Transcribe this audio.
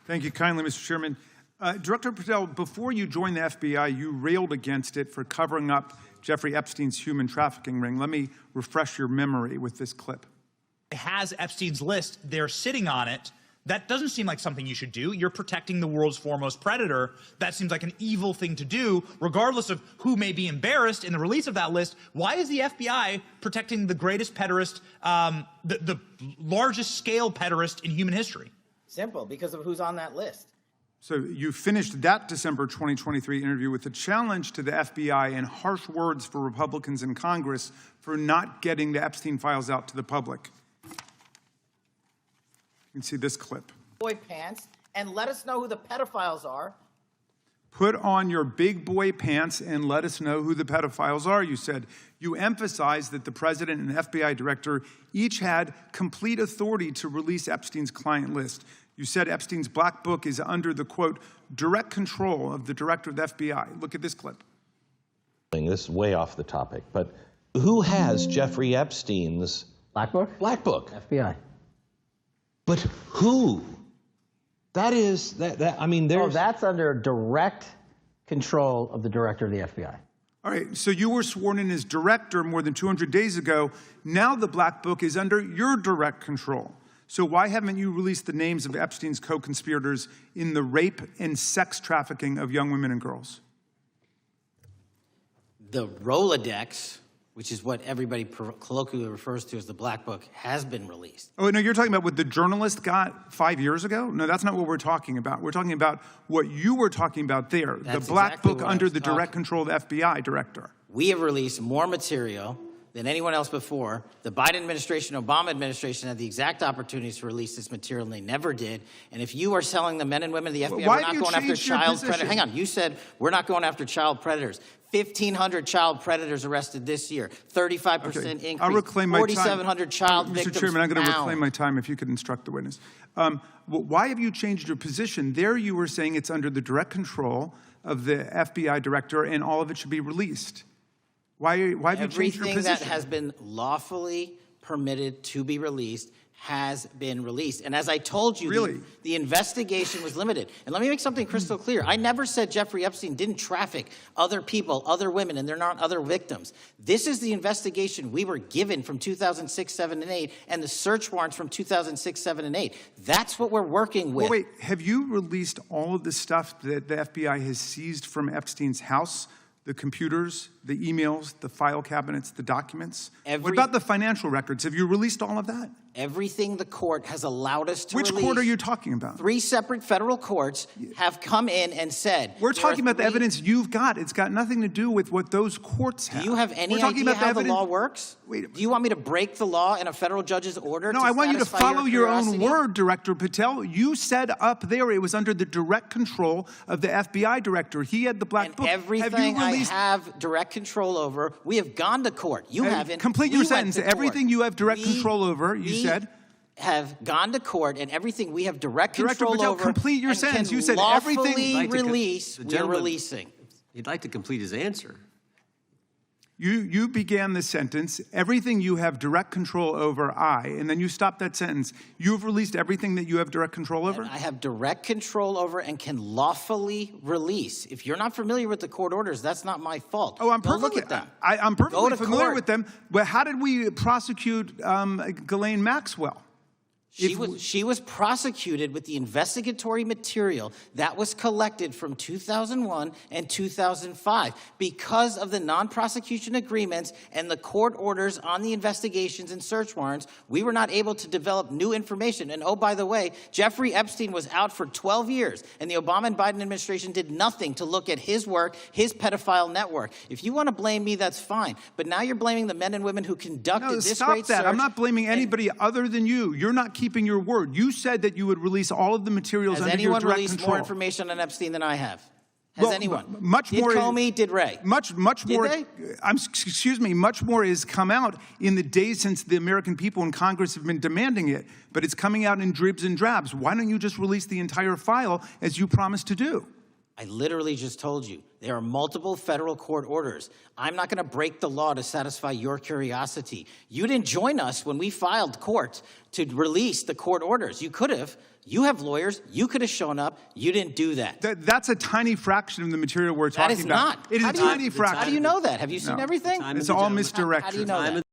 Thank you kindly, Mr. Chairman. Director Patel, before you joined the FBI, you railed against it for covering up Jeffrey Epstein's human trafficking ring. Let me refresh your memory with this clip. It has Epstein's list. They're sitting on it. That doesn't seem like something you should do. You're protecting the world's foremost predator. That seems like an evil thing to do, regardless of who may be embarrassed in the release of that list. Why is the FBI protecting the greatest pederast, the largest scale pederast in human history? Simple, because of who's on that list. So you finished that December 2023 interview with a challenge to the FBI and harsh words for Republicans in Congress for not getting the Epstein files out to the public. You can see this clip. Boy pants, and let us know who the pedophiles are. Put on your big boy pants and let us know who the pedophiles are, you said. You emphasized that the president and FBI director each had complete authority to release Epstein's client list. You said Epstein's black book is under the, quote, direct control of the director of the FBI. Look at this clip. This is way off the topic, but who has Jeffrey Epstein's black book? Black book. FBI. But who? That is, I mean, there's... Oh, that's under direct control of the director of the FBI. All right, so you were sworn in as director more than 200 days ago. Now the black book is under your direct control. So why haven't you released the names of Epstein's co-conspirators in the rape and sex trafficking of young women and girls? The Rolodex, which is what everybody colloquially refers to as the Black Book, has been released. Oh, no, you're talking about what the journalist got 5 years ago? No, that's not what we're talking about. We're talking about what you were talking about there, That's the black exactly book what I under was the direct talking. control of the FBI director. We have released more material than anyone else before. The Biden administration, Obama administration had the exact opportunities to release this material, and they never did. And if you are selling the men and women of the FBI, Why we're not have you going after changed your child position? predators. Hang on, you said we're not going after child predators. 1,500 child predators arrested this year, 35% Okay. increase, I'll reclaim my time. 4,700 child victims Mr. Chairman, I'm going to found. reclaim my time if you could instruct the witness. Why have you changed your position? There you were saying it's under the direct control of the FBI director and all of it should be released. Why have you changed your Everything position? that has been lawfully permitted to be released has been released. And as I told you, Really? the investigation was limited. And let me make something crystal clear. I never said Jeffrey Epstein didn't traffic other people, other women, and they're not other victims. This is the investigation we were given from 2006, 7, and 8, and the search warrants from 2006, 7, and 8. That's what we're working with. Well, wait, have you released all of the stuff that the FBI has seized from Epstein's house? The computers, the emails, the file cabinets, the documents? What about the financial records? Have you released all of that? Everything the court has allowed us to Which release. court are you talking about? 3 separate federal courts have come in and said... We're talking about the 3 evidence you've got. It's got nothing to do with what those courts have. Do you have any We're talking idea about how the evidence. law works? Wait. Do you want me to break the law in a federal judge's order? No, to I want you to satisfy follow your own curiosity? word, Director Patel. You said up there it was under the direct control of the FBI director. He had the black book. Everything have you released? I have direct control over, we have gone to court. You haven't. Complete We your went sentence. to court. Everything you have direct control over, you said. Have gone to court, and everything we have direct Director control Patel, over. complete your and sentence. Can You said lawfully everything- release. The We are gentleman- releasing. He'd like to complete his answer. You began the sentence, everything you have direct control over, and then you stopped that sentence. You've released everything that you have direct control over? I have direct control over and can lawfully release. If you're not familiar with the court orders, that's not my fault. Oh, I'm Go perfectly, look at them. I'm Go perfectly to familiar court. with them. But how did we prosecute Ghislaine Maxwell? She was prosecuted with the investigatory material that was collected from 2001 and 2005 because of the non-prosecution agreements and the court orders on the investigations and search warrants. We were not able to develop new information. And oh, by the way, Jeffrey Epstein was out for 12 years, and the Obama and Biden administration did nothing to look at his work, his pedophile network. If you want to blame me, that's fine. But now you're blaming the men and women who conducted this stop great that. search. I'm not blaming anybody other than you. You're not keeping your word. You said that you would release all of the materials under your direct control. Has anyone released more information on Epstein than I have? Has anyone? Much did more. Comey, did Ray? Much Did more. they? Excuse me. Much more has come out in the days since the American people in Congress have been demanding it. But it's coming out in dribs and drabs. Why don't you just release the entire file as you promised to do? I literally just told you, there are multiple federal court orders. I'm not going to break the law to satisfy your curiosity. You didn't join us when we filed court to release the court orders. You could have. You have lawyers. You could have shown up. You didn't do that. That's a tiny fraction of the material we're That talking is about. not. It is How a do you- tiny fraction. How do you know that? Have you seen No. everything? Time It's of the all gentleman. misdirection. How do you know that?